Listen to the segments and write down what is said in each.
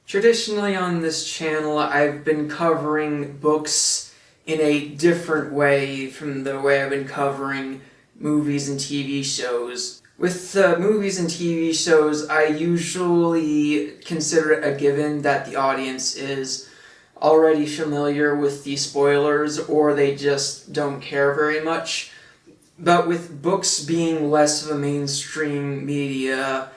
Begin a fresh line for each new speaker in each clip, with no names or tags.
Traditionally on this channel, I've been covering books in a different way from the way I've been covering movies and TV shows. With movies and TV shows, I usually consider it a given that the audience is already familiar with the spoilers, or they just don't care very much. But with books being less of a mainstream media,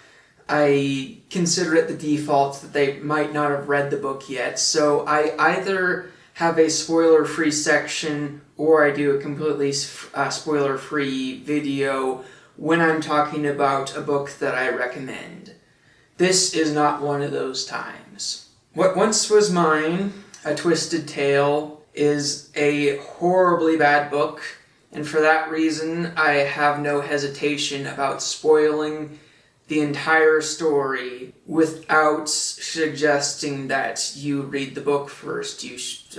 I consider it the default that they might not have read the book yet. So I either have a spoiler-free section or I do a completely spoiler-free video when I'm talking about a book that I recommend. This is not one of those times. What Once Was Mine, A Twisted Tale, is a horribly bad book, and for that reason I have no hesitation about spoiling the entire story without suggesting that you read the book first.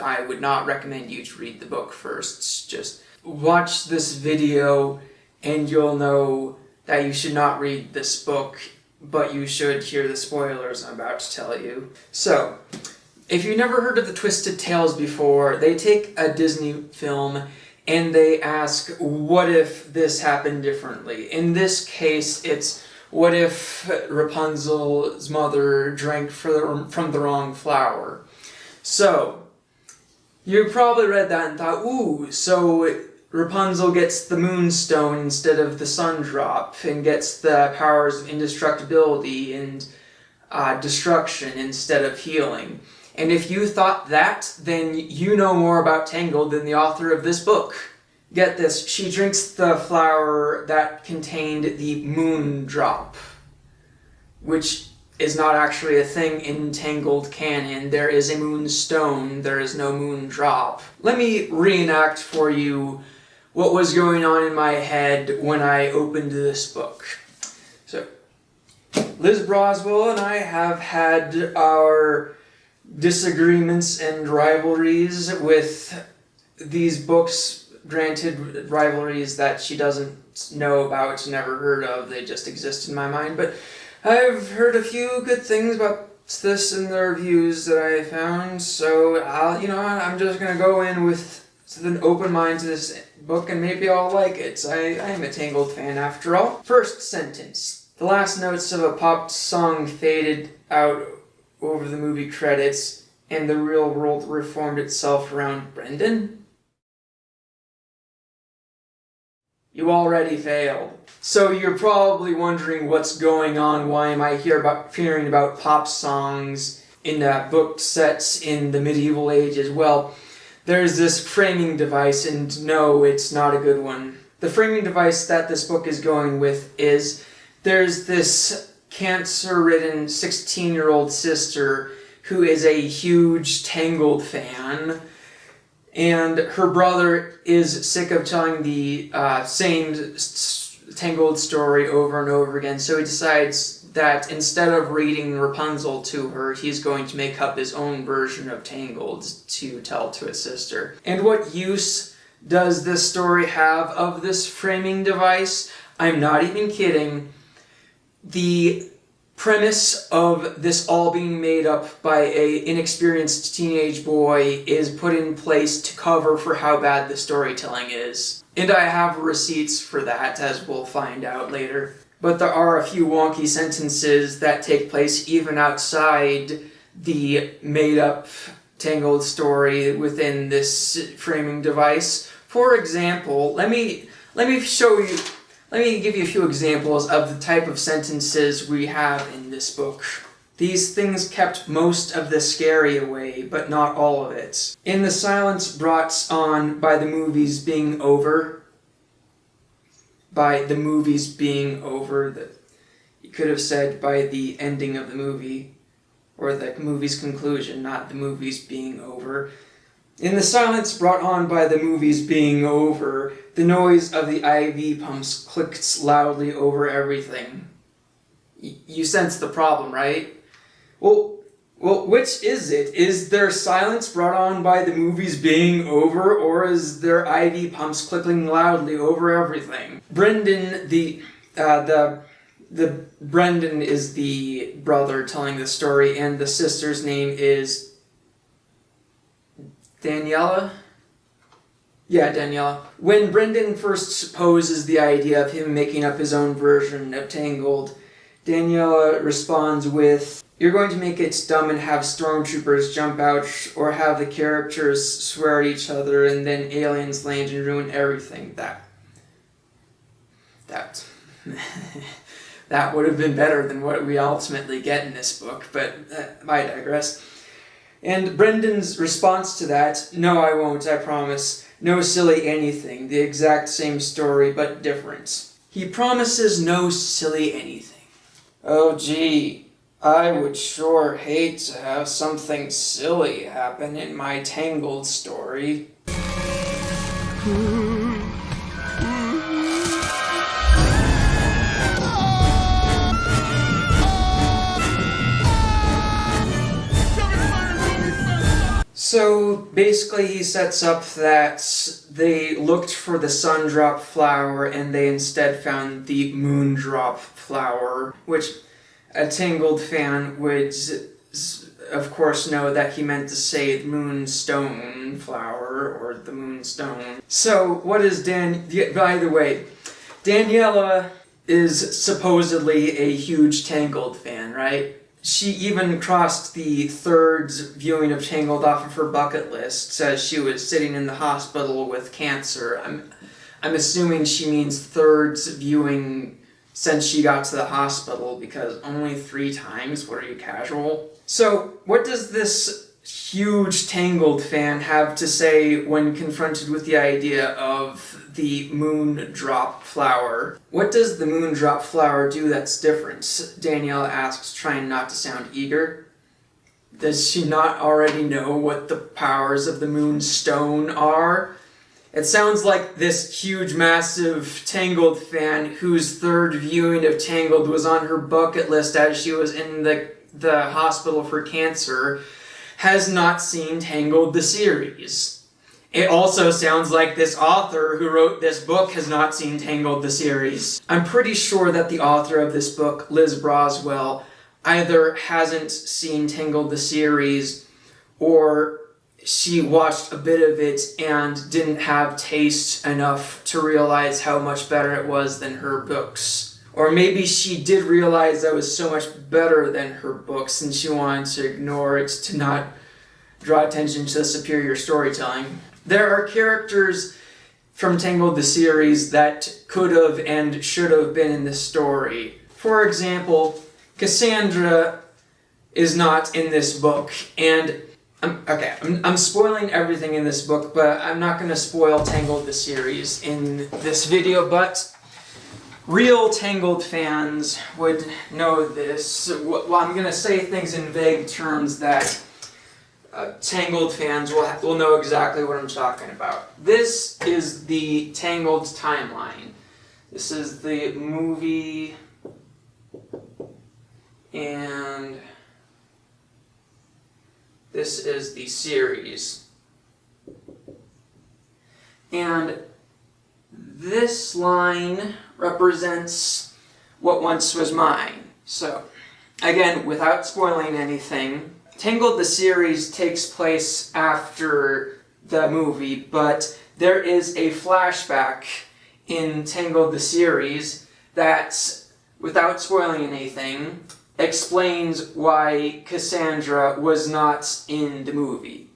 I would not recommend you to read the book first. Just watch this video and you'll know that you should not read this book, but you should hear the spoilers I'm about to tell you. So, if you've never heard of the Twisted Tales before, they take a Disney film and they ask, what if this happened differently? In this case, it's what if Rapunzel's mother drank from the wrong flower? So, you probably read that and thought, ooh, so Rapunzel gets the moonstone instead of the sun drop, and gets the powers of indestructibility and destruction instead of healing. And if you thought that, then you know more about Tangled than the author of this book. Get this, she drinks the flower that contained the moon drop, which is not actually a thing in Tangled canon. There is a moonstone, there is no moon drop. Let me reenact for you what was going on in my head when I opened this book. So, Liz Broswell and I have had our disagreements and rivalries with these books. Granted, rivalries that she doesn't know about, never heard of, they just exist in my mind, but I've heard a few good things about this in the reviews that I found, so I'm just gonna go in with an open mind to this book and maybe I'll like it. I am a Tangled fan after all. First sentence. The last notes of a pop song faded out over the movie credits and the real world reformed itself around Brendan. You already failed. So you're probably wondering what's going on, why am I hearing about pop songs in book sets in the medieval ages? Well, there's this framing device, and no, it's not a good one. The framing device that this book is going with is there's this cancer-ridden 16-year-old sister who is a huge Tangled fan, and her brother is sick of telling the same Tangled story over and over again, so he decides that instead of reading Rapunzel to her, he's going to make up his own version of Tangled to tell to his sister. And what use does this story have of this framing device? I'm not even kidding. The premise of this all being made up by an inexperienced teenage boy is put in place to cover for how bad the storytelling is. And I have receipts for that, as we'll find out later. But there are a few wonky sentences that take place even outside the made-up Tangled story within this framing device. For example, let me give you a few examples of the type of sentences we have in this book. These things kept most of the scary away, but not all of it. In the silence brought on by the movies being over, you could have said by the ending of the movie, or the movie's conclusion, not the movies being over. In the silence brought on by the movies being over, the noise of the IV pumps clicks loudly over everything. You sense the problem, right? Well, which is it? Is there silence brought on by the movies being over, or is there IV pumps clicking loudly over everything? Brendan, the Brendan is the brother telling the story, and the sister's name is Daniela? Yeah, Daniela. When Brendan first poses the idea of him making up his own version of Tangled, Daniela responds with, "You're going to make it dumb and have stormtroopers jump out, or have the characters swear at each other, and then aliens land and ruin everything." That that would have been better than what we ultimately get in this book, but I digress. And Brendan's response to that, "No, I won't, I promise. No silly anything. The exact same story, but different." He promises no silly anything. Oh gee, I would sure hate to have something silly happen in my Tangled story. So basically he sets up that they looked for the Sundrop flower and they instead found the Moondrop flower, which a Tangled fan would of course know that he meant to say the Moonstone flower or the Moonstone. So what is by the way, Daniela is supposedly a huge Tangled fan, right? She even crossed the third viewing of Tangled off of her bucket list as she was sitting in the hospital with cancer. I'm assuming she means third viewing since she got to the hospital, because only 3 times? What are you, casual? So, what does this huge Tangled fan have to say when confronted with the idea of the Moondrop flower? What does the Moondrop flower do that's different? Danielle asks, trying not to sound eager. Does she not already know what the powers of the Moonstone are? It sounds like this huge, massive Tangled fan whose third viewing of Tangled was on her bucket list as she was in the hospital for cancer has not seen Tangled the series. It also sounds like this author who wrote this book has not seen Tangled the series. I'm pretty sure that the author of this book, Liz Broswell, either hasn't seen Tangled the series or she watched a bit of it and didn't have taste enough to realize how much better it was than her books. Or maybe she did realize that it was so much better than her books and she wanted to ignore it to not draw attention to the superior storytelling. There are characters from Tangled the series that could have and should have been in this story. For example, Cassandra is not in this book, and I'm spoiling everything in this book, but I'm not going to spoil Tangled the series in this video, but real Tangled fans would know this. Well, I'm going to say things in vague terms that Tangled fans will know exactly what I'm talking about. This is the Tangled timeline. This is the movie, and this is the series. And this line represents what once was mine. So, again, without spoiling anything, Tangled the series takes place after the movie, but there is a flashback in Tangled the series that, without spoiling anything, explains why Cassandra was not in the movie.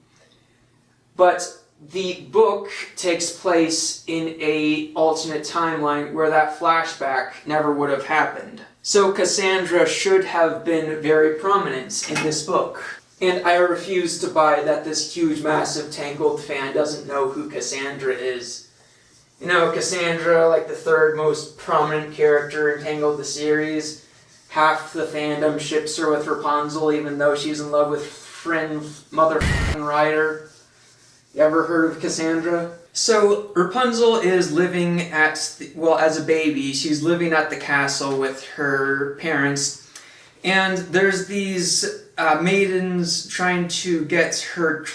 But the book takes place in an alternate timeline where that flashback never would have happened. So Cassandra should have been very prominent in this book. And I refuse to buy that this huge, massive Tangled fan doesn't know who Cassandra is. You know, Cassandra, like the third most prominent character in Tangled the series. Half the fandom ships her with Rapunzel, even though she's in love with friend motherfucking Ryder. You ever heard of Cassandra? So, Rapunzel is living as a baby, she's living at the castle with her parents, and there's these maidens trying to get her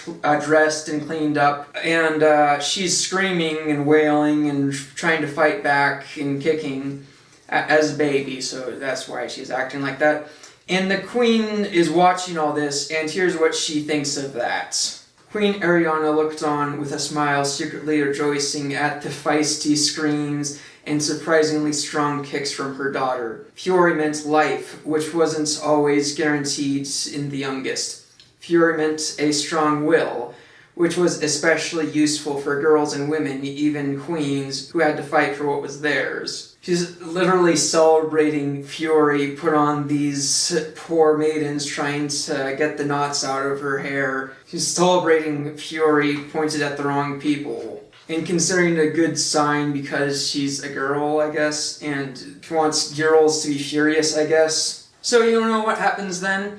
dressed and cleaned up, and she's screaming and wailing and trying to fight back and kicking as a baby, so that's why she's acting like that. And the queen is watching all this, and here's what she thinks of that. Queen Ariana looked on with a smile, secretly rejoicing at the feisty screams and surprisingly strong kicks from her daughter. Fury meant life, which wasn't always guaranteed in the youngest. Fury meant a strong will, which was especially useful for girls and women, even queens, who had to fight for what was theirs. She's literally celebrating Fury put on these poor maidens trying to get the knots out of her hair. She's celebrating Fury pointed at the wrong people. And considering it a good sign because she's a girl, I guess, and she wants girls to be furious, I guess. So you know what happens then?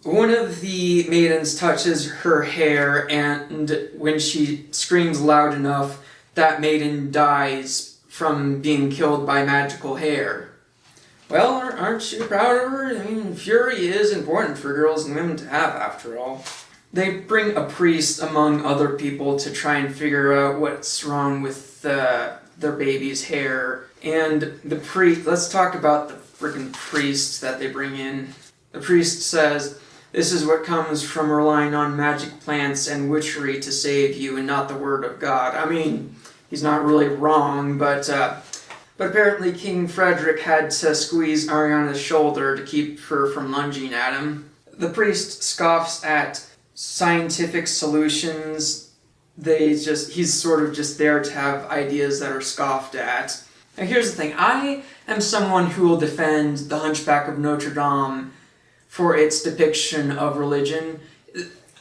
One of the maidens touches her hair, and when she screams loud enough, that maiden dies from being killed by magical hair. Well, aren't you proud of her? I mean, fury is important for girls and women to have, after all. They bring a priest among other people to try and figure out what's wrong with their baby's hair. And the priest, let's talk about the freaking priest that they bring in. The priest says, "This is what comes from relying on magic plants and witchery to save you and not the word of God." I mean, he's not really wrong, but apparently King Frederick had to squeeze Ariana's shoulder to keep her from lunging at him. The priest scoffs at scientific solutions. He's sort of just there to have ideas that are scoffed at. Now here's the thing, I am someone who will defend The Hunchback of Notre Dame for its depiction of religion.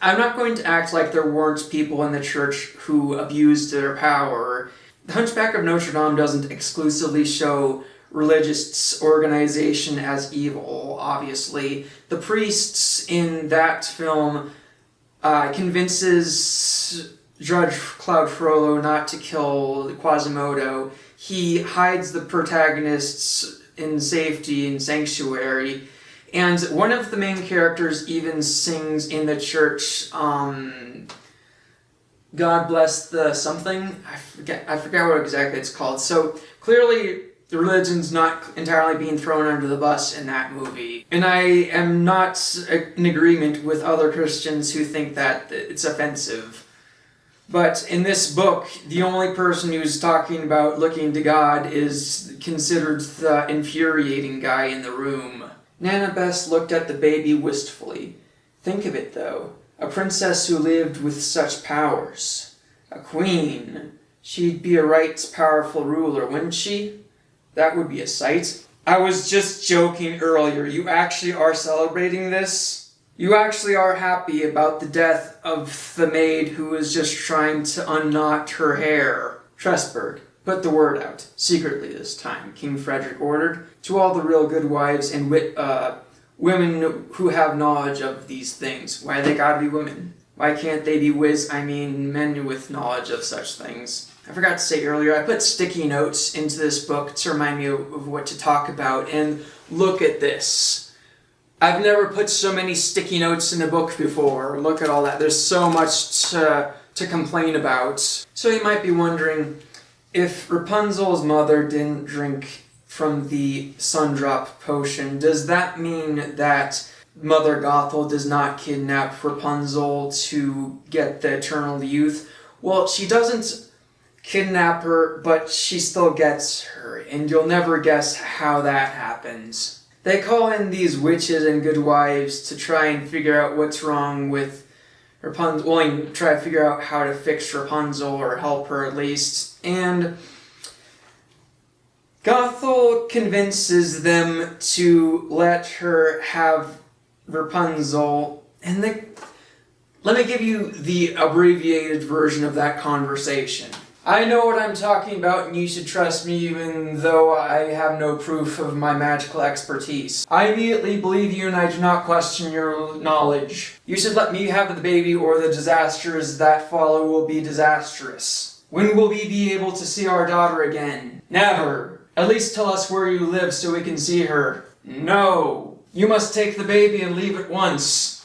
I'm not going to act like there weren't people in the church who abused their power. The Hunchback of Notre Dame doesn't exclusively show religious organization as evil, obviously. The priests in that film convinces Judge Claude Frollo not to kill Quasimodo. He hides the protagonists in safety in sanctuary. And one of the main characters even sings in the church, God bless the something. I forget what exactly it's called. So clearly the religion's not entirely being thrown under the bus in that movie. And I am not in agreement with other Christians who think that it's offensive. But in this book, the only person who's talking about looking to God is considered the infuriating guy in the room. Nana Bess looked at the baby wistfully. Think of it, though. A princess who lived with such powers. A queen. She'd be a right powerful ruler, wouldn't she? That would be a sight. I was just joking earlier. You actually are celebrating this? You actually are happy about the death of the maid who was just trying to unknot her hair. Tressburg, put the word out. Secretly this time, King Frederick ordered. To all the real good wives and women who have knowledge of these things. Why they gotta be women? Why can't they be men with knowledge of such things? I forgot to say earlier, I put sticky notes into this book to remind me of what to talk about, and look at this. I've never put so many sticky notes in a book before. Look at all that. There's so much to complain about. So you might be wondering, if Rapunzel's mother didn't drink from the Sundrop potion, does that mean that Mother Gothel does not kidnap Rapunzel to get the eternal youth? Well, she doesn't kidnap her, but she still gets her, and you'll never guess how that happens. They call in these witches and good wives to try and figure out what's wrong with Rapunzel, well, try to figure out how to fix Rapunzel, or help her at least, and Gothel convinces them to let her have Rapunzel, and let me give you the abbreviated version of that conversation. I know what I'm talking about, and you should trust me even though I have no proof of my magical expertise. I immediately believe you, and I do not question your knowledge. You should let me have the baby, or the disasters that follow will be disastrous. When will we be able to see our daughter again? Never. At least tell us where you live so we can see her. No. You must take the baby and leave at once.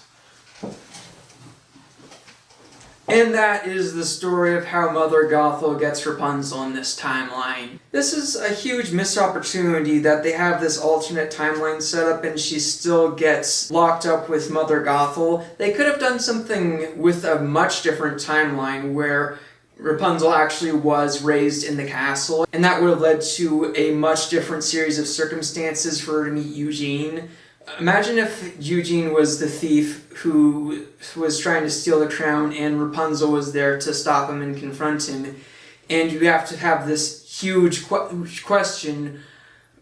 And that is the story of how Mother Gothel gets Rapunzel in this timeline. This is a huge missed opportunity that they have this alternate timeline set up and she still gets locked up with Mother Gothel. They could have done something with a much different timeline where Rapunzel actually was raised in the castle, and that would have led to a much different series of circumstances for her to meet Eugene. Imagine if Eugene was the thief who was trying to steal the crown and Rapunzel was there to stop him and confront him. And you have to have this huge question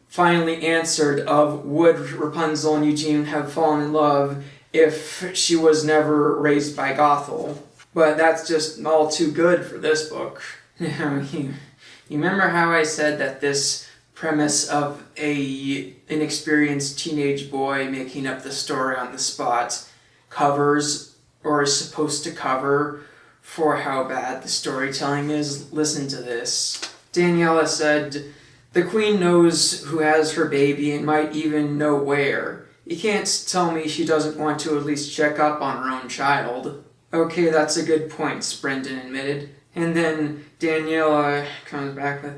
finally answered of would Rapunzel and Eugene have fallen in love if she was never raised by Gothel. But that's just all too good for this book. You remember how I said that this premise of an inexperienced teenage boy making up the story on the spot covers, or is supposed to cover, for how bad the storytelling is? Listen to this. Daniela said, "The queen knows who has her baby and might even know where. You can't tell me she doesn't want to at least check up on her own child." Okay, that's a good point, Brendan admitted. And then Daniela comes back with,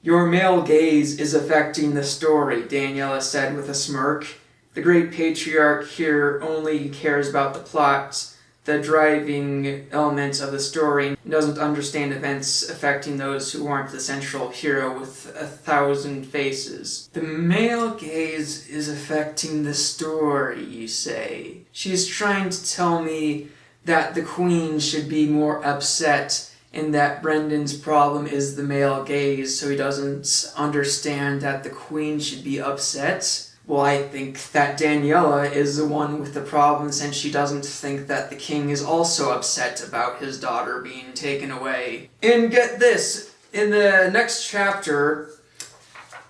"Your male gaze is affecting the story," Daniela said with a smirk. "The great patriarch here only cares about the plot, the driving element of the story, and doesn't understand events affecting those who aren't the central hero with 1,000 faces." The male gaze is affecting the story, you say? She's trying to tell me that the queen should be more upset and that Brendan's problem is the male gaze, so he doesn't understand that the queen should be upset? Well, I think that Daniela is the one with the problem since she doesn't think that the king is also upset about his daughter being taken away. And get this, in the next chapter,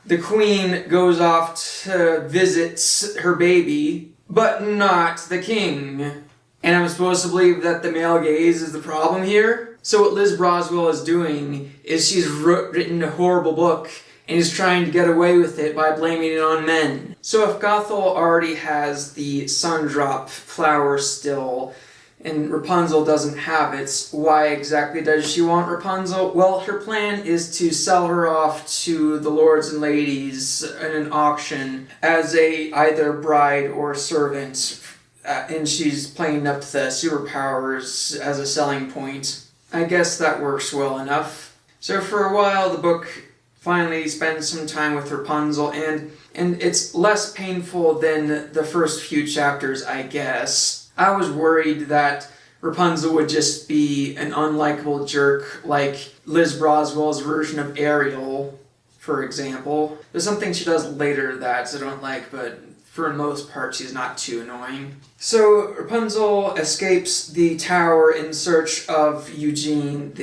the queen goes off to visit her baby, but not the king. And I'm supposed to believe that the male gaze is the problem here? So what Liz Broswell is doing is she's written a horrible book and is trying to get away with it by blaming it on men. So if Gothel already has the Sundrop flower still, and Rapunzel doesn't have it, why exactly does she want Rapunzel? Well, her plan is to sell her off to the lords and ladies in an auction as a either bride or servant, and she's playing up the superpowers as a selling point. I guess that works well enough. So for a while, the book finally spends some time with Rapunzel, and it's less painful than the first few chapters, I guess. I was worried that Rapunzel would just be an unlikable jerk like Liz Broswell's version of Ariel, for example. There's something she does later that I don't like, but for the most part, she's not too annoying. So Rapunzel escapes the tower in search of Eugene.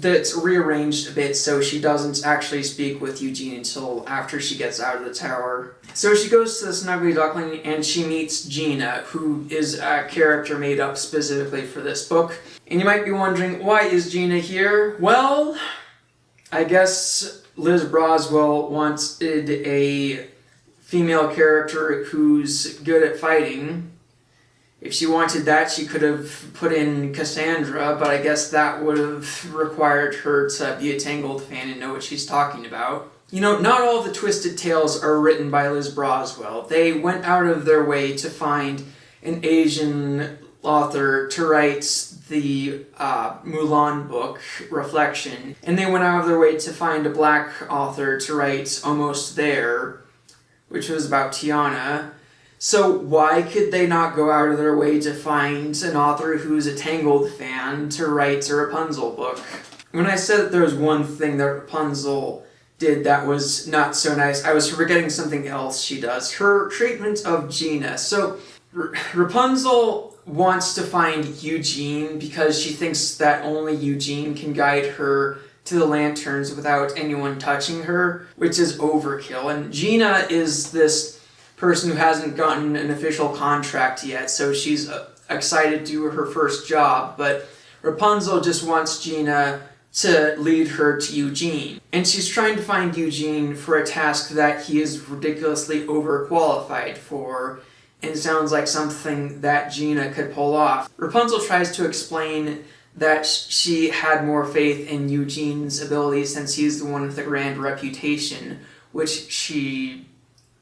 That's rearranged a bit so she doesn't actually speak with Eugene until after she gets out of the tower. So she goes to the Snuggly Duckling and she meets Gina, who is a character made up specifically for this book. And you might be wondering, why is Gina here? Well, I guess Liz Broswell wanted a female character who's good at fighting. If she wanted that, she could have put in Cassandra, but I guess that would have required her to be a Tangled fan and know what she's talking about. You know, not all of the Twisted Tales are written by Liz Broswell. They went out of their way to find an Asian author to write the Mulan book, Reflection, and they went out of their way to find a black author to write Almost There, which was about Tiana. So why could they not go out of their way to find an author who's a Tangled fan to write a Rapunzel book? When I said that there was one thing that Rapunzel did that was not so nice, I was forgetting something else she does. Her treatment of Gina. So Rapunzel wants to find Eugene because she thinks that only Eugene can guide her to the lanterns without anyone touching her, which is overkill. And Gina is this person who hasn't gotten an official contract yet, so she's excited to do her first job, but Rapunzel just wants Gina to lead her to Eugene. And she's trying to find Eugene for a task that he is ridiculously overqualified for, and sounds like something that Gina could pull off. Rapunzel tries to explain that she had more faith in Eugene's abilities since he's the one with the grand reputation, which she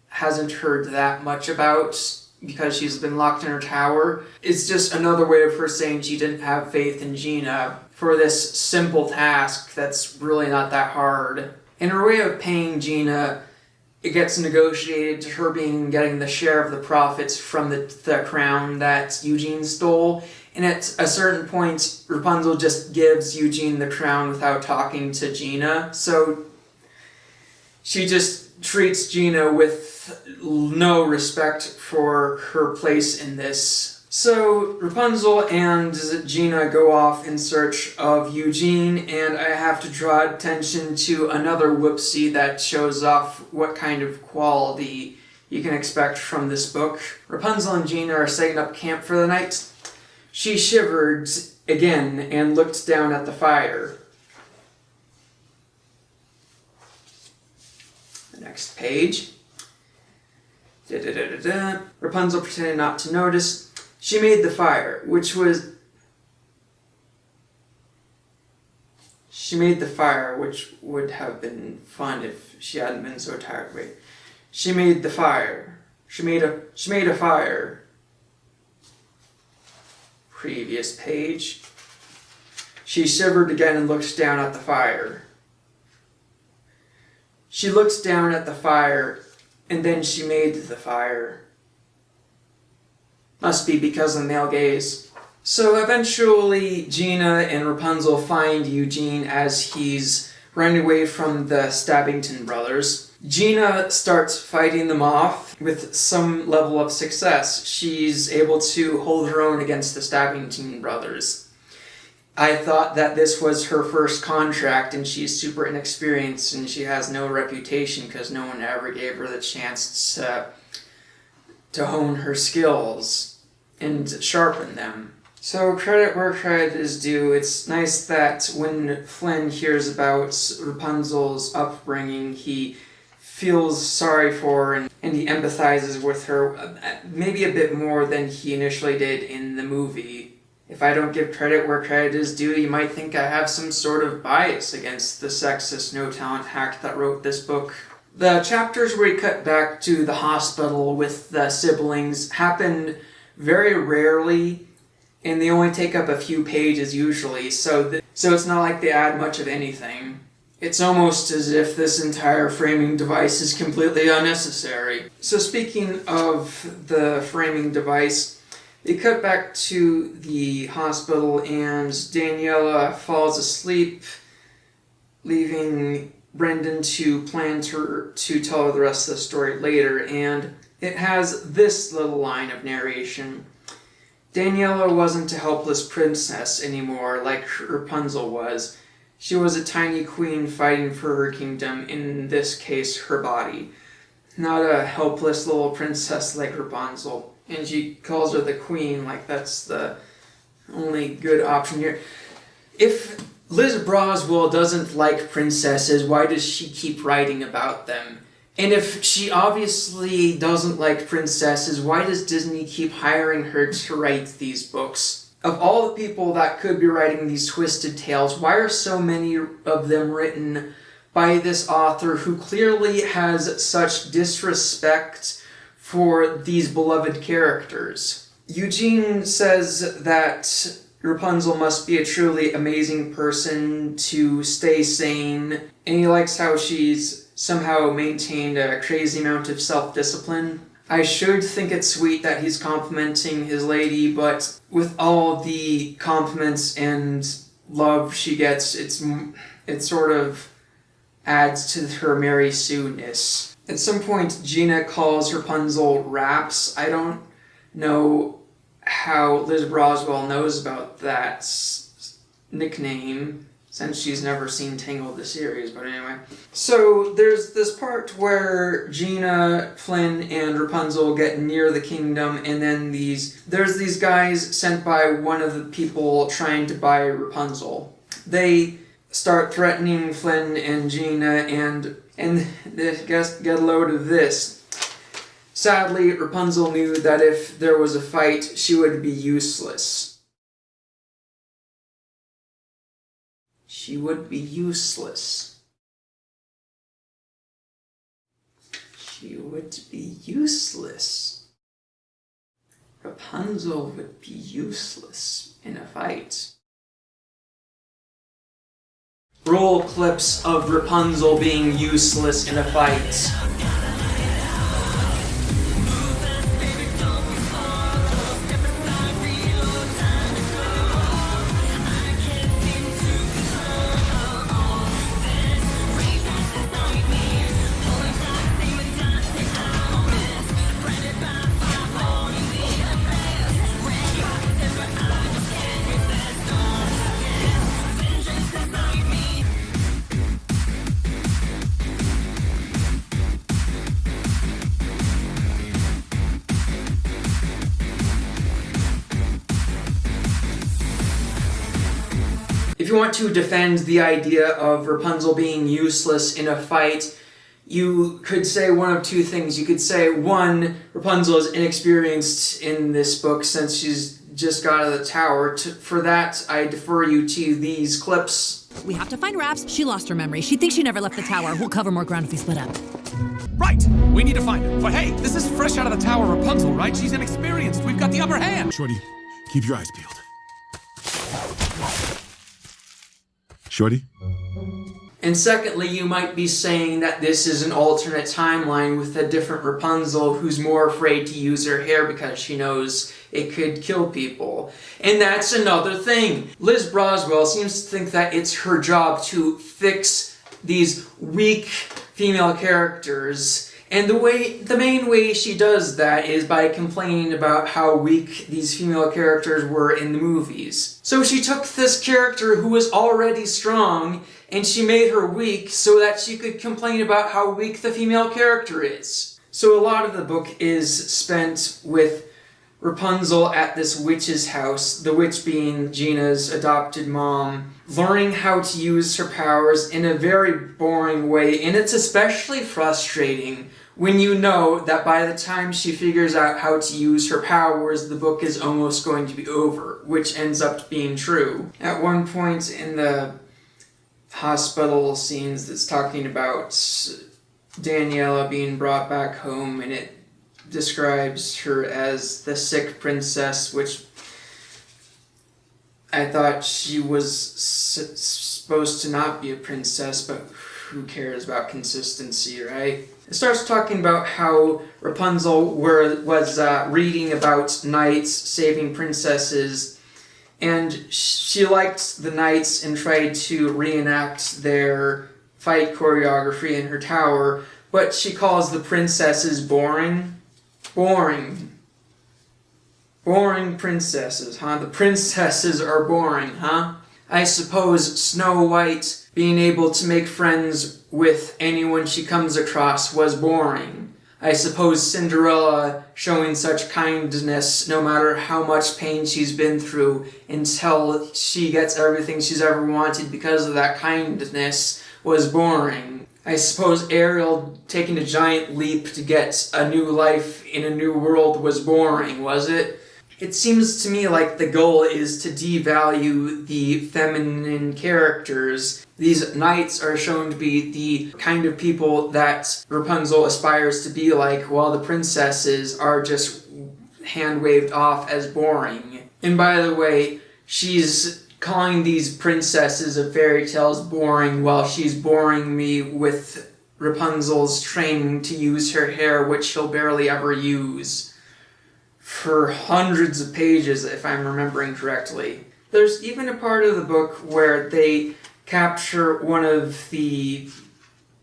hasn't heard that much about because she's been locked in her tower. It's just another way of her saying she didn't have faith in Gina for this simple task that's really not that hard. In her way of paying Gina, it gets negotiated to her getting the share of the profits from the crown that Eugene stole. And at a certain point, Rapunzel just gives Eugene the crown without talking to Gina. So she just treats Gina with no respect for her place in this. So Rapunzel and Gina go off in search of Eugene, and I have to draw attention to another whoopsie that shows off what kind of quality you can expect from this book. Rapunzel and Gina are setting up camp for the night. She shivered again and looked down at the fire. The next page. Rapunzel pretended not to notice. She made the fire, which would have been fun if she hadn't been so tired. Wait. She made the fire. She made a fire. Previous page. She shivered again and looked down at the fire. She looked down at the fire, and then she made the fire. Must be because of male gaze. So eventually, Gina and Rapunzel find Eugene as he's running away from the Stabbington brothers. Gina starts fighting them off with some level of success. She's able to hold her own against the Stabbington brothers. I thought that this was her first contract and she's super inexperienced and she has no reputation because no one ever gave her the chance to hone her skills and sharpen them. So credit where credit is due. It's nice that when Flynn hears about Rapunzel's upbringing, he feels sorry for her and he empathizes with her maybe a bit more than he initially did in the movie. If I don't give credit where credit is due, you might think I have some sort of bias against the sexist no-talent hack that wrote this book. The chapters where he cut back to the hospital with the siblings happen very rarely, and they only take up a few pages usually, so it's not like they add much of anything. It's almost as if this entire framing device is completely unnecessary. So speaking of the framing device, they cut back to the hospital and Daniela falls asleep, leaving Brendan to plan to tell her the rest of the story later, and it has this little line of narration. Daniela wasn't a helpless princess anymore like Rapunzel was. She was a tiny queen fighting for her kingdom, in this case her body. Not a helpless little princess like Rapunzel. And she calls her the queen, like that's the only good option here. If Liz Broswell doesn't like princesses, why does she keep writing about them? And if she obviously doesn't like princesses, why does Disney keep hiring her to write these books? Of all the people that could be writing these twisted tales, why are so many of them written by this author who clearly has such disrespect for these beloved characters? Eugene says that Rapunzel must be a truly amazing person to stay sane, and he likes how she's somehow maintained a crazy amount of self-discipline. I should think it's sweet that he's complimenting his lady, but with all the compliments and love she gets, it sort of adds to her Mary Sue-ness. At some point, Gina calls Rapunzel Raps. I don't know how Liz Broswell knows about that nickname, since she's never seen Tangled the series, but anyway. So there's this part where Gina, Flynn, and Rapunzel get near the kingdom, and then there's these guys sent by one of the people trying to buy Rapunzel. They start threatening Flynn and Gina, and get a load of this. Sadly, Rapunzel knew that if there was a fight, she would be useless. She would be useless. She would be useless. Rapunzel would be useless in a fight. Roll clips of Rapunzel being useless in a fight. If you want to defend the idea of Rapunzel being useless in a fight, you could say one of two things. You could say, one, Rapunzel is inexperienced in this book since she's just got out of the tower. For that, I defer you to these clips.
We have to find Raps. She lost her memory. She thinks she never left the tower. We'll cover more ground if we split up.
Right! We need to find her. But hey, this is fresh out of the tower Rapunzel, right? She's inexperienced. We've got the upper hand.
Shorty, keep your eyes peeled. Shorty?
And secondly, you might be saying that this is an alternate timeline with a different Rapunzel who's more afraid to use her hair because she knows it could kill people. And that's another thing. Liz Broswell seems to think that it's her job to fix these weak female characters. And the main way she does that is by complaining about how weak these female characters were in the movies. So she took this character who was already strong and she made her weak so that she could complain about how weak the female character is. So a lot of the book is spent with Rapunzel at this witch's house, the witch being Gina's adopted mom, learning how to use her powers in a very boring way, and it's especially frustrating when you know that by the time she figures out how to use her powers, the book is almost going to be over, which ends up being true. At one point in the hospital scenes that's talking about Daniela being brought back home, and it describes her as the sick princess, which I thought she was supposed to not be a princess, but who cares about consistency, right? It starts talking about how Rapunzel was reading about knights saving princesses, and she liked the knights and tried to reenact their fight choreography in her tower, but she calls the princesses boring. Boring princesses, huh? The princesses are boring, huh? I suppose Snow White being able to make friends with anyone she comes across was boring. I suppose Cinderella showing such kindness no matter how much pain she's been through until she gets everything she's ever wanted because of that kindness was boring. I suppose Ariel taking a giant leap to get a new life in a new world was boring, was it? It seems to me like the goal is to devalue the feminine characters. These knights are shown to be the kind of people that Rapunzel aspires to be like, while the princesses are just hand-waved off as boring. And by the way, she's calling these princesses of fairy tales boring while she's boring me with Rapunzel's training to use her hair, which she'll barely ever use, for hundreds of pages, if I'm remembering correctly. There's even a part of the book where they capture one of the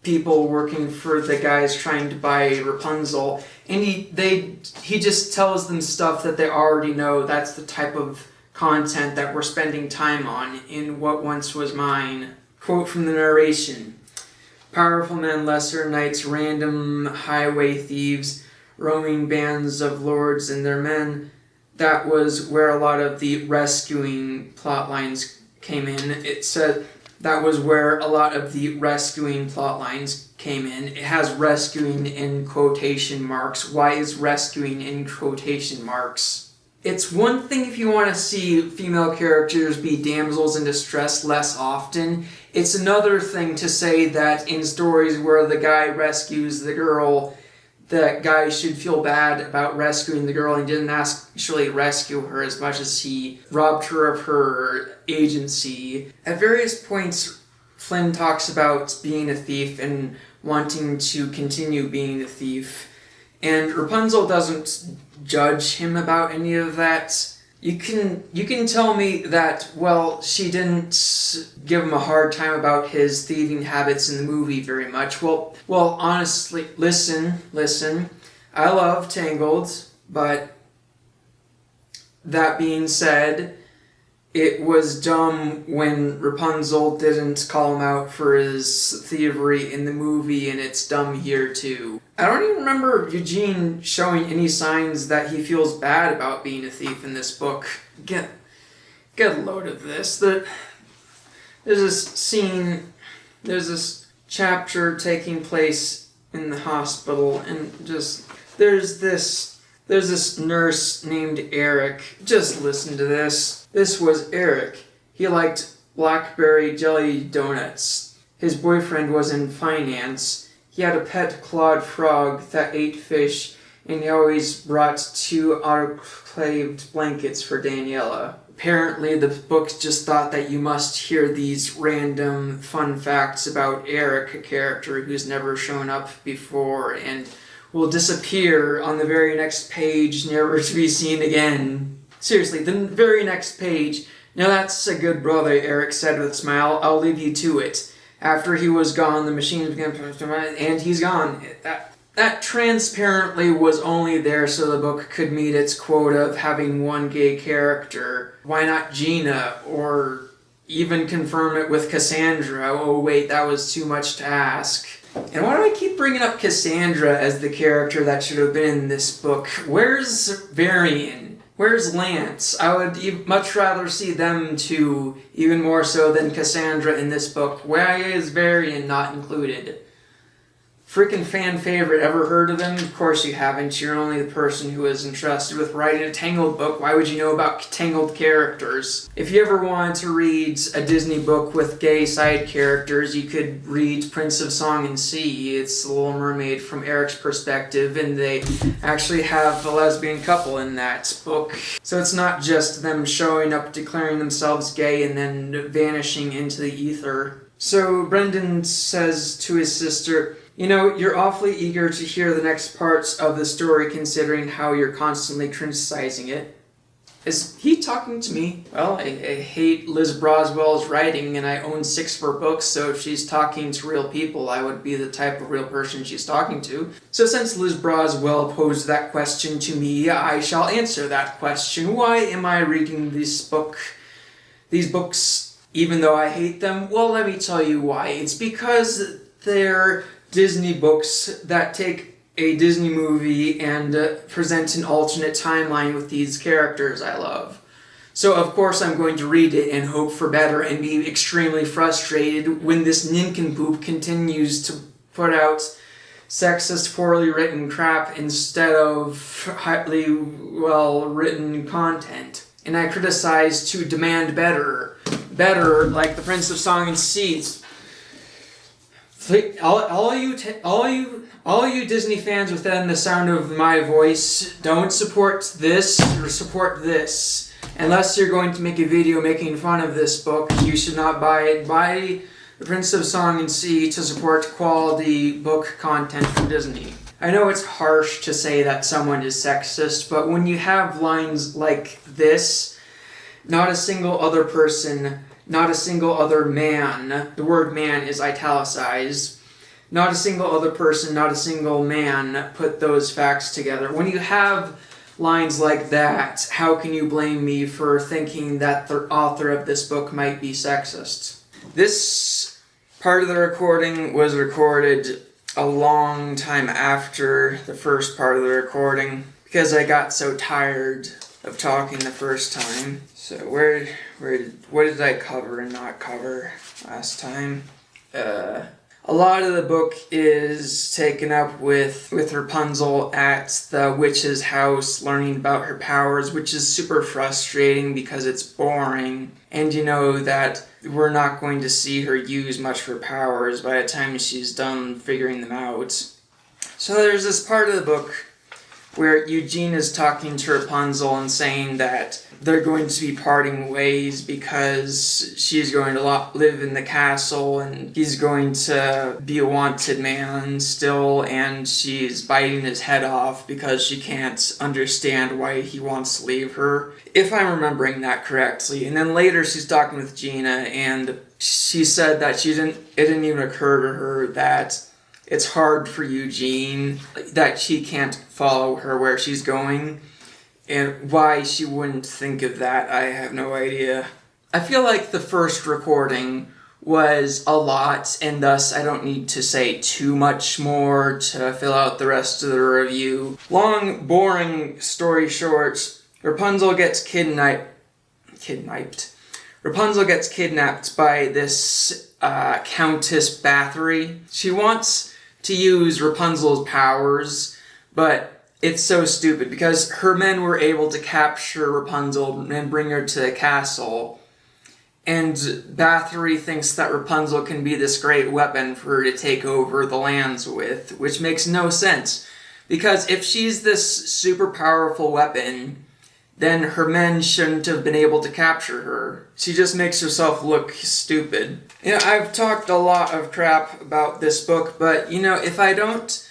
people working for the guys trying to buy Rapunzel, and he just tells them stuff that they already know. That's the type of content that we're spending time on in What Once Was Mine. Quote from the narration: powerful men, lesser knights, random highway thieves, roaming bands of lords and their men. That was where a lot of the rescuing plot lines came in. It said that was where a lot of the rescuing plot lines came in. It has rescuing in quotation marks. Why is rescuing in quotation marks? It's one thing if you want to see female characters be damsels in distress less often. It's another thing to say that in stories where the guy rescues the girl, the guy should feel bad about rescuing the girl and didn't actually rescue her as much as he robbed her of her agency. At various points, Flynn talks about being a thief and wanting to continue being a thief. And Rapunzel doesn't judge him about any of that. You can tell me that, well, she didn't give him a hard time about his thieving habits in the movie very much. Well, honestly, listen. I love Tangled, but that being said, it was dumb when Rapunzel didn't call him out for his thievery in the movie, and it's dumb here too. I don't even remember Eugene showing any signs that he feels bad about being a thief in this book. Get a load of this. There's this chapter taking place in the hospital, and there's this nurse named Eric. Just listen to this. This was Eric. He liked blackberry jelly donuts. His boyfriend was in finance. He had a pet clawed frog that ate fish, and he always brought 2 autoclaved blankets for Daniela. Apparently, the book just thought that you must hear these random fun facts about Eric, a character who's never shown up before and will disappear on the very next page, never to be seen again. Seriously, the very next page. Now that's a good brother, Eric said with a smile. I'll leave you to it. After he was gone, the machine began to... and he's gone. That transparently was only there so the book could meet its quota of having one gay character. Why not Gina? Or even confirm it with Cassandra? Oh wait, that was too much to ask. And why do I keep bringing up Cassandra as the character that should have been in this book? Where's Varian? Where's Lance? I would much rather see them two, even more so than Cassandra in this book. Why is Varian not included? Freaking fan favorite, ever heard of him? Of course you haven't. You're only the person who is entrusted with writing a Tangled book. Why would you know about Tangled characters? If you ever wanted to read a Disney book with gay side characters, you could read Prince of Song and Sea. It's The Little Mermaid from Eric's perspective, and they actually have a lesbian couple in that book. So it's not just them showing up, declaring themselves gay, and then vanishing into the ether. So Brendan says to his sister, you know, you're awfully eager to hear the next parts of the story considering how you're constantly criticizing it. Is he talking to me? Well, I hate Liz Broswell's writing and I own 6 of her books, so if she's talking to real people, I would be the type of real person she's talking to. So since Liz Broswell posed that question to me, I shall answer that question. Why am I reading these books, even though I hate them? Well, let me tell you why. It's because they're Disney books that take a Disney movie and present an alternate timeline with these characters I love. So of course I'm going to read it and hope for better and be extremely frustrated when this nincompoop continues to put out sexist, poorly written crap instead of highly well-written content. And I criticize to demand better, like the Prince of Song and Sea. All you Disney fans within the sound of my voice, don't support this or support this. Unless you're going to make a video making fun of this book, you should not buy it. Buy The Prince of Song and Sea to support quality book content from Disney. I know it's harsh to say that someone is sexist, but when you have lines like this, not a single other person, not a single other man, the word man is italicized, not a single other person, not a single man put those facts together. When you have lines like that, how can you blame me for thinking that the author of this book might be sexist? This part of the recording was recorded a long time after the first part of the recording because I got so tired of talking the first time. So what did I cover and not cover last time? A lot of the book is taken up with Rapunzel at the witch's house, learning about her powers, which is super frustrating because it's boring. And you know that we're not going to see her use much of her powers by the time she's done figuring them out. So there's this part of the book where Eugene is talking to Rapunzel and saying that they're going to be parting ways because she's going to live in the castle and he's going to be a wanted man still, and she's biting his head off because she can't understand why he wants to leave her, if I'm remembering that correctly. And then later she's talking with Gina, and she said that it didn't even occur to her that it's hard for Eugene, that she can't follow her where she's going. And why she wouldn't think of that, I have no idea. I feel like the first recording was a lot, and thus I don't need to say too much more to fill out the rest of the review. Long, boring story short, Rapunzel gets kidnapped. Rapunzel gets kidnapped by this Countess Bathory. She wants to use Rapunzel's powers, but it's so stupid because her men were able to capture Rapunzel and bring her to the castle. And Bathory thinks that Rapunzel can be this great weapon for her to take over the lands with, which makes no sense. Because if she's this super powerful weapon, then her men shouldn't have been able to capture her. She just makes herself look stupid. I've talked a lot of crap about this book, but if I don't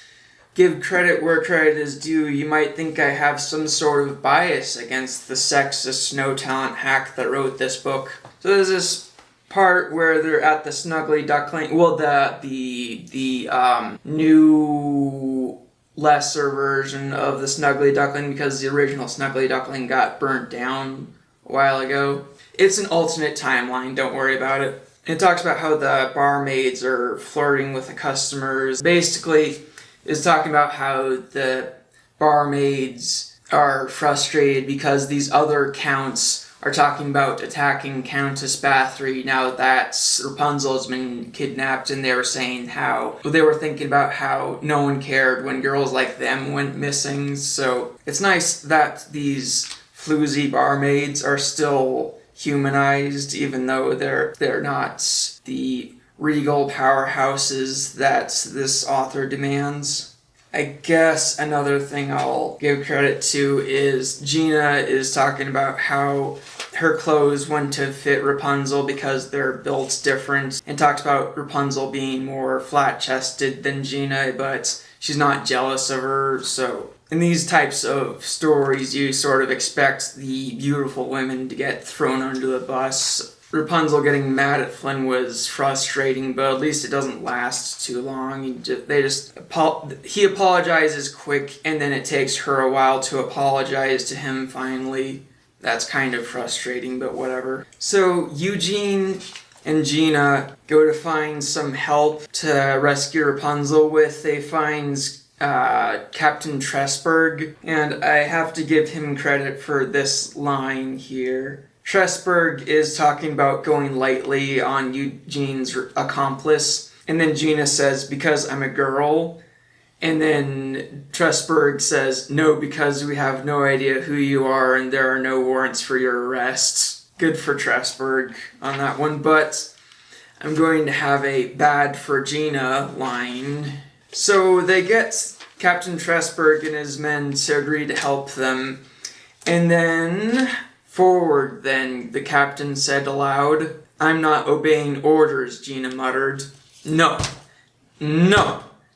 give credit where credit is due, you might think I have some sort of bias against the sexist no-talent hack that wrote this book. So there's this part where they're at the Snuggly Duckling, well, the new lesser version of the Snuggly Duckling, because the original Snuggly Duckling got burnt down a while ago. It's an alternate timeline, don't worry about it. It talks about how the barmaids are flirting with the customers. Basically, is talking about how the barmaids are frustrated because these other counts are talking about attacking Countess Bathory now that Rapunzel has been kidnapped, and they were saying how they were thinking about how no one cared when girls like them went missing. So it's nice that these floozy barmaids are still humanized, even though they're not the regal powerhouses that this author demands. I guess another thing I'll give credit to is Gina is talking about how her clothes wouldn't have fit Rapunzel because they're built different, and talks about Rapunzel being more flat-chested than Gina, but she's not jealous of her. So in these types of stories, you sort of expect the beautiful women to get thrown under the bus. Rapunzel getting mad at Flynn was frustrating, but at least it doesn't last too long. He apologizes quick, and then it takes her a while to apologize to him finally. That's kind of frustrating, but whatever. So Eugene and Gina go to find some help to rescue Rapunzel with. They find Captain Tressberg, and I have to give him credit for this line here. Tressberg is talking about going lightly on Eugene's accomplice, and then Gina says, "Because I'm a girl," and then Tressberg says, "No, because we have no idea who you are and there are no warrants for your arrest." Good for Tressberg on that one, but I'm going to have a bad for Gina line. So they get Captain Tressberg and his men to agree to help them, and then "Forward, then," the captain said aloud. "I'm not obeying orders," Gina muttered. No,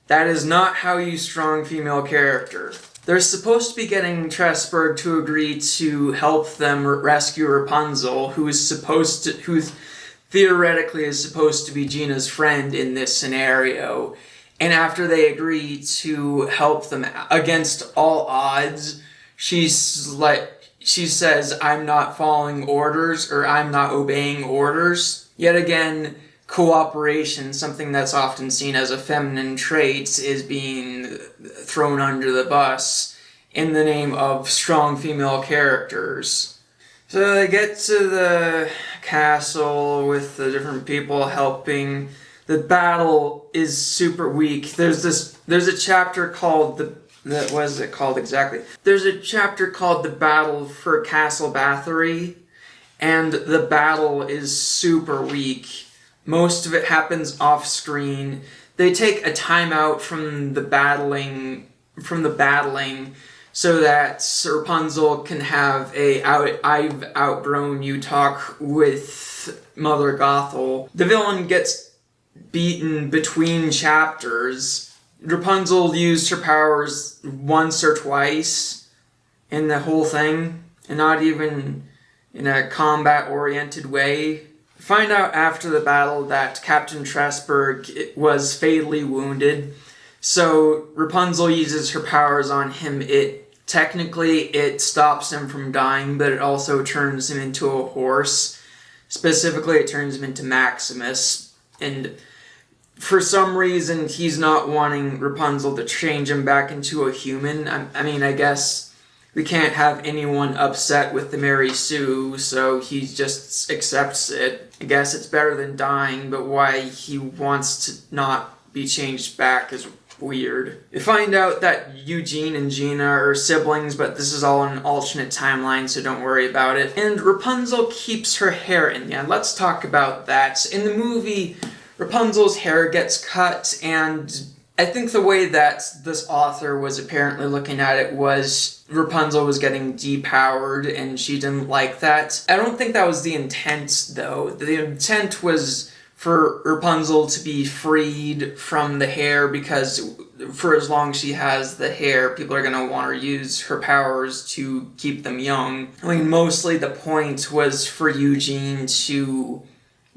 that is not how you strong female character. They're supposed to be getting Tressberg to agree to help them rescue Rapunzel, who theoretically is supposed to be Gina's friend in this scenario. And after they agree to help them against all odds, she says, "I'm not following orders," or "I'm not obeying orders." Yet again, cooperation, something that's often seen as a feminine trait, is being thrown under the bus in the name of strong female characters. So they get to the castle with the different people helping. the battle is super weak. There's a chapter called what is it called exactly? There's a chapter called The Battle for Castle Bathory, and the battle is super weak. Most of it happens off screen. They take a timeout from the battling, so that Rapunzel can have I've outgrown you talk with Mother Gothel. The villain gets beaten between chapters. Rapunzel used her powers once or twice in the whole thing, and not even in a combat-oriented way. Find out after the battle that Captain Tressberg was fatally wounded, so Rapunzel uses her powers on him. Technically, it stops him from dying, but it also turns him into a horse. Specifically, it turns him into Maximus, and for some reason, he's not wanting Rapunzel to change him back into a human. I mean, I guess we can't have anyone upset with the Mary Sue, so he just accepts it. I guess it's better than dying, but why he wants to not be changed back is weird. You find out that Eugene and Gina are siblings, but this is all an alternate timeline, so don't worry about it. And Rapunzel keeps her hair in. Yeah, let's talk about that. In the movie, Rapunzel's hair gets cut, and I think the way that this author was apparently looking at it was Rapunzel was getting depowered, and she didn't like that. I don't think that was the intent, though. The intent was for Rapunzel to be freed from the hair, because for as long as she has the hair, people are going to want to use her powers to keep them young. I mean, mostly the point was for Eugene to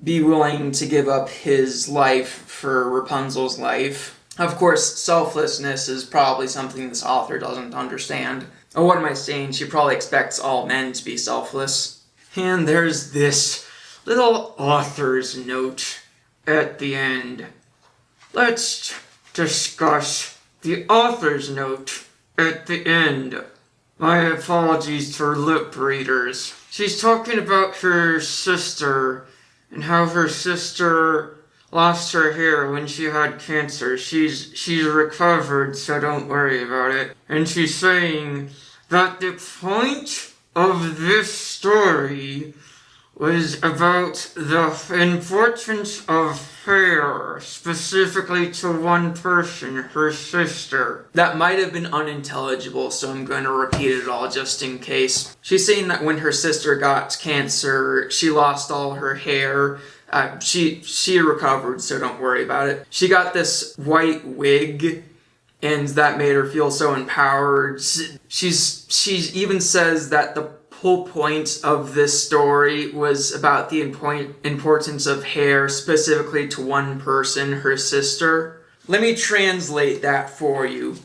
be willing to give up his life for Rapunzel's life. Of course, selflessness is probably something this author doesn't understand. Oh, what am I saying? She probably expects all men to be selfless. And there's this little author's note at the end. Let's discuss the author's note at the end. My apologies for lip readers. She's talking about her sister and how her sister lost her hair when she had cancer. She's recovered, so don't worry about it. And she's saying that the point of this story was about the importance of hair, specifically to one person, her sister. That might have been unintelligible, so I'm going to repeat it all just in case. She's saying that when her sister got cancer, she lost all her hair. She recovered, so don't worry about it. She got this white wig, and that made her feel so empowered. She even says that the whole point of this story was about the importance of hair, specifically to one person, her sister. Let me translate that for you.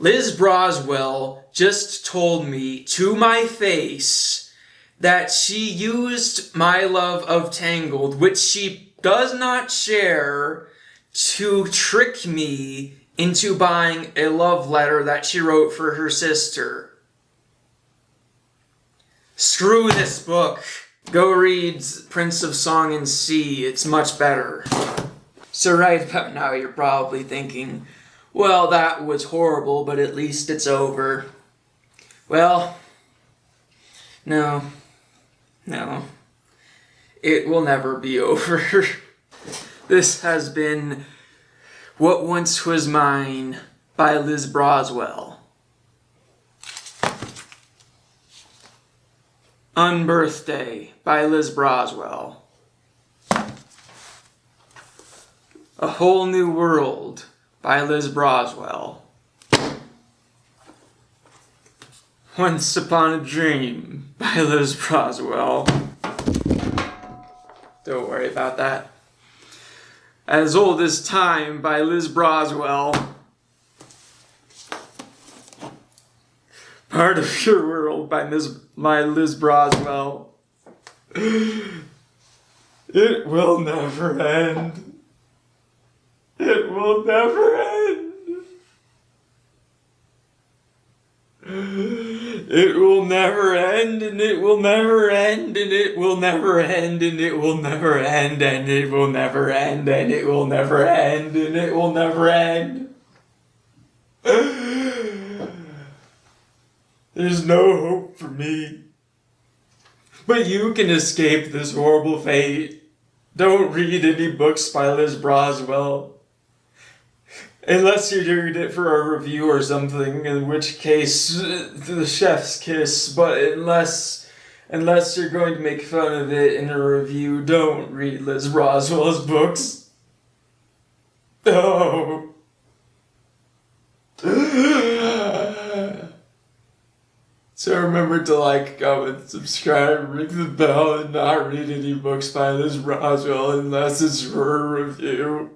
Liz Broswell just told me to my face that she used my love of Tangled, which she does not share, to trick me into buying a love letter that she wrote for her sister. Screw this book. Go read Prince of Song and Sea. It's much better. So right about now you're probably thinking, well, that was horrible, but at least it's over. Well, no. It will never be over. This has been What Once Was Mine by Liz Broswell. Unbirthday by Liz Broswell. A Whole New World by Liz Broswell. Once Upon a Dream by Liz Broswell. Don't worry about that. As Old as Time by Liz Broswell. Part of Your World by Liz Broswell. It will never end. It will never end. It will never end, and it will never end, and it will never end, and it will never end, and it will never end, and it will never end, and it will never end. There's no hope for me. But you can escape this horrible fate. Don't read any books by Liz Broswell. Unless you're doing it for a review or something, in which case, the chef's kiss, but unless you're going to make fun of it in a review, don't read Liz Broswell's books. Oh. So remember to like, comment, subscribe, ring the bell, and not read any books by Liz Broswell unless it's for a review.